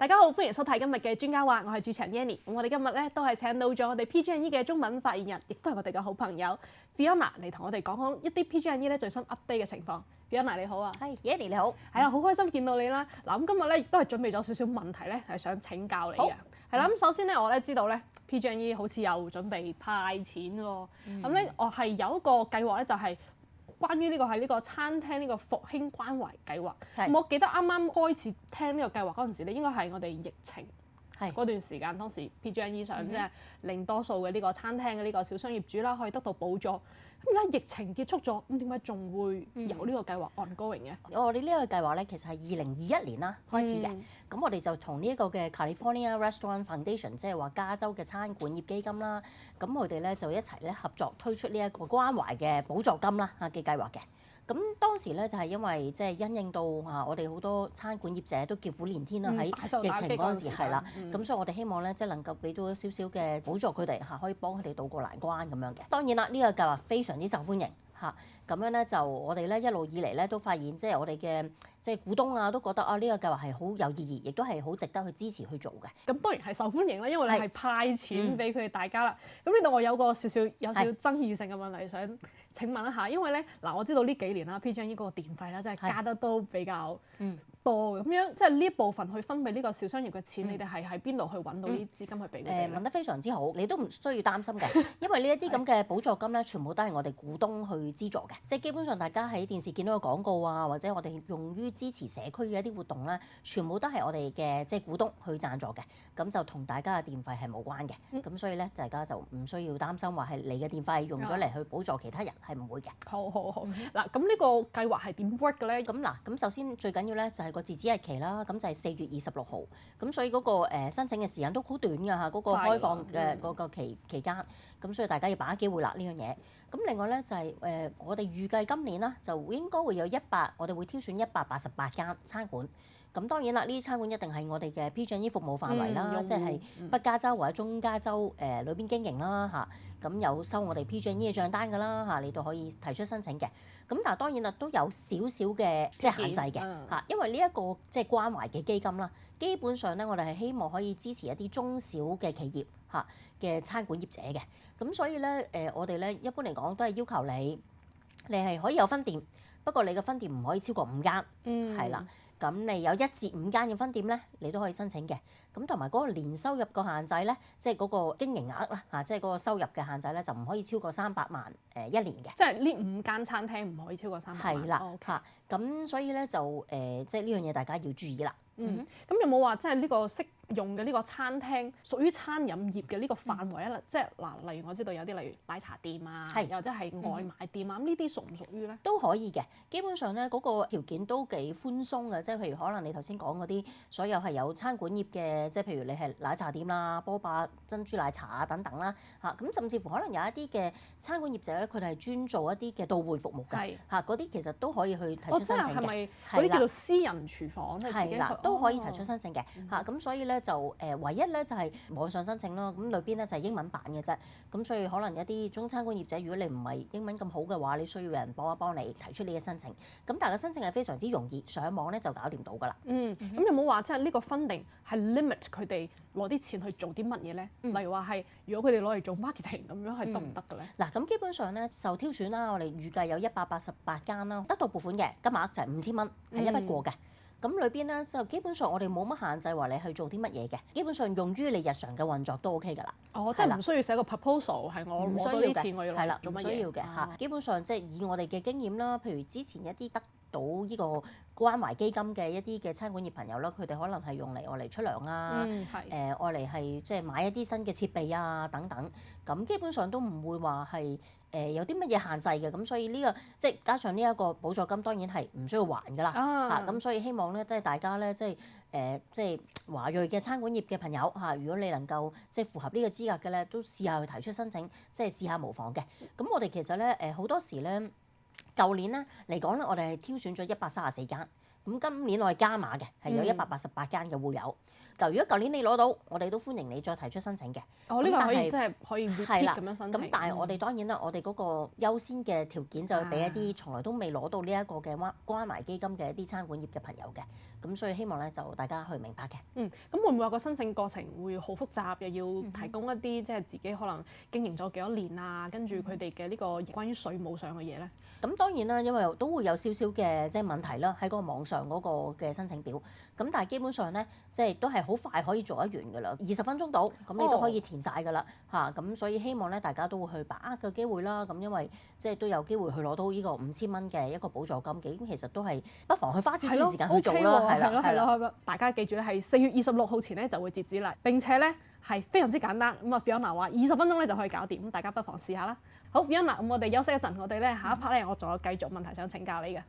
大家好，歡迎收睇今日嘅專家話，我係主持人 Yanny。咁我哋今日咧都係請到咗我哋 PG&E 嘅中文發言人，亦都係我哋嘅好朋友 Fiona 嚟同我哋講講一啲 PG&E 咧最新 update 嘅情況。Fiona 你好啊，係 Yanny 你好，係啊，好開心見到你啦。嗱咁今日咧亦都係準備咗少少問題咧，係想請教你嘅。係啦，咁首先咧我咧知道咧 PG&E 好似有準備派錢喎，咁咧我係有一個計劃咧就係、關於呢個係呢個餐廳呢個復興關懷計劃，我記得啱啱開始聽呢個計劃嗰陣時咧，應該係我哋疫情嗰段時間，當時 PG&E 想即係令多數嘅呢個餐廳嘅呢個小商業主啦，可以得到補助。咁而家疫情結束咗，咁點解仲會有呢個計劃 ongoing 嘅？我哋呢個計劃咧，其實係2021年啦開始嘅。咁我哋就同呢一個嘅 California Restaurant Foundation， 即係話加州嘅餐館業基金啦，咁我哋咧就一齊咧合作推出呢一個關懷嘅補助金啦嘅計劃嘅。咁當時咧就係因為即係因應到我哋好多餐館業者都叫苦連天啦，喺疫情嗰陣時係啦，咁所以我哋希望咧即係能夠俾到少少嘅補助佢哋可以幫佢哋渡過難關咁樣嘅。當然啦，呢個計劃非常之受歡迎嚇，咁樣咧就我哋咧一路以嚟咧都發現，即係我哋嘅即係股東啊都覺得呢個計劃係好有意義，亦都係好值得去支持去做嘅。咁當然係受歡迎啦，因為你係派錢俾佢哋大家啦。咁呢度我有個有少少爭議性嘅問題想請問一下，因為咧嗱我知道呢幾年啦 PG&E 嗰個電費啦，真係加得都比較多咁樣，即係呢一部分去分俾呢個小商業嘅錢，你哋係喺邊度去揾到啲資金去俾佢哋？問得非常之好，你都唔需要擔心嘅，因為呢一啲咁嘅補助金咧，全部都係我哋股東去資助嘅，即係基本上大家喺電視見到嘅廣告啊，或者我哋用於支持社區嘅一啲活動咧，全部都係我哋嘅即係股東去贊助嘅，咁就同大家嘅電費係冇關嘅，咁所以咧大家就唔需要擔心話係你嘅電費用咗嚟去補助其他人，係唔會嘅。好嗱，咁呢個計劃係點 work 嘅咧？咁首先最緊要咧就係個截止日期啦，咁就係4月26號，咁所以嗰個申請嘅時間都好短㗎嚇，嗰個開放嘅嗰個期間，咁所以大家要把握機會啦呢樣嘢。咁另外咧就係我哋預計今年啦就應該會有我哋會挑選188間餐館。咁當然啦，呢啲餐館一定係我哋嘅 PG&E 服務範圍啦，即係北加州或者中加州裏邊經營啦嚇。咁有收我哋 PG&E 嘅帳單㗎啦嚇，你都可以提出申請嘅。咁但係當然啦，都有少少嘅即係限制嘅嚇，因為呢一個即係關懷嘅基金啦，基本上咧我哋係希望可以支持一啲中小嘅企業嚇嘅餐館業者嘅。咁所以咧我哋咧一般嚟講都係要求你係可以有分店，不過你嘅分店唔可以超過5間，係啦。咁你有1至5間嘅分店咧，你都可以申請嘅。咁同埋嗰個年收入個限制咧，即係嗰個經營額啦嚇，即係嗰個收入嘅限制咧，就唔可以超過300萬一年嘅。即係呢5間餐廳唔可以超過300萬。係啦嚇，咁所以咧就即係呢樣嘢大家要注意啦。咁有冇話即係呢個適用嘅呢個餐廳屬於餐飲業嘅呢個範圍啊？即係嗱，例如我知道有啲例如奶茶店啊，又或者係外賣店啊，咁呢啲屬唔屬於咧？都可以嘅，基本上咧嗰個條件都幾寬鬆嘅，即係譬如可能你頭先講嗰啲所有係有餐館業嘅，即係譬如你係奶茶店啦、波霸珍珠奶茶啊等等啦嚇，咁甚至乎可能有一啲嘅餐館業者咧，佢哋係專做一啲嘅到會服務嘅嚇，嗰啲其實都可以去提出申請嘅。係咪嗰啲叫做私人廚房？係啦，都可以提出申請嘅嚇，咁所以咧就唯一咧就係網上申請咯，咁裏邊咧就係英文版嘅啫，咁所以可能一啲中餐館業者，如果你唔係英文咁好嘅話，你需要有人幫一幫你提出你嘅申請，咁但係個申請係非常之容易，上網咧就搞掂到㗎啦。咁有冇話即係呢個 funding 係 limit 佢哋攞啲錢去做啲乜嘢咧？例如話係如果佢哋攞嚟做 marketing 咁樣係得唔得嘅咧？嗱，咁基本上咧受挑選啦，我哋預計有188間啦，得到撥款嘅金額就係5000蚊，係一筆過嘅。咁裏邊咧就基本上我哋冇乜限制話你去做啲乜嘢嘅，基本上用於你日常嘅運作都 OK 㗎啦。即係唔需要寫個 proposal 係我攞多啲錢我要係啦，做乜嘢？唔需要嘅嚇。基本上即係以我哋嘅經驗啦，譬如之前一啲得到呢個關懷基金嘅一啲嘅餐館業朋友啦，佢哋可能係用嚟我嚟出糧啊，愛嚟係即係買一啲新嘅設備啊等等。咁基本上都唔會話係有啲乜嘢限制嘅，咁所以呢個即係加上呢一個補助金，當然係唔需要還㗎啦嚇。咁所以希望咧，即係大家咧，即係華裔嘅餐館業嘅朋友嚇，如果你能夠即係符合呢個資格嘅咧，都試下去提出申請，即係試下無妨嘅。咁我哋其實咧好多時咧，舊年咧嚟講咧，我哋係挑選咗134間，咁今年我哋加碼嘅係有188間嘅會友。如果舊年你攞到，我哋都歡迎你再提出申請嘅。呢個可以即係可以 repeat 咁樣申請。咁但係我哋當然啦，我哋嗰個優先嘅條件就係俾一啲從來都未攞到呢一個嘅關懷基金嘅一啲餐館業嘅朋友嘅。咁所以希望咧就大家去明白嘅。咁會唔會話個申請過程會好複雜，又要提供一啲即係自己可能經營咗幾多年啊，跟住佢哋嘅呢個關於稅務上嘅嘢咧？咁當然啦，因為都會有少少嘅即係問題啦，喺嗰個網上嗰個嘅申請表。咁但係基本上咧，即係都係好快可以做得完㗎啦，20分鐘到，咁你都可以填晒㗎啦嚇。咁所以希望咧大家都會去把握個機會啦。咁因為即係都有機會去攞到呢個5000蚊嘅一個補助金嘅，咁其實都係不妨去花少少時間去做啦。係啦，大家記住咧，係4月26號前咧就會截止啦。並且咧係非常之簡單。咁啊 Fiona 話20分鐘咧就可以搞掂，咁大家不妨試下啦。好 Fiona，咁我哋休息一陣，我哋咧下一 part 咧我仲有繼續問題想請教你嘅。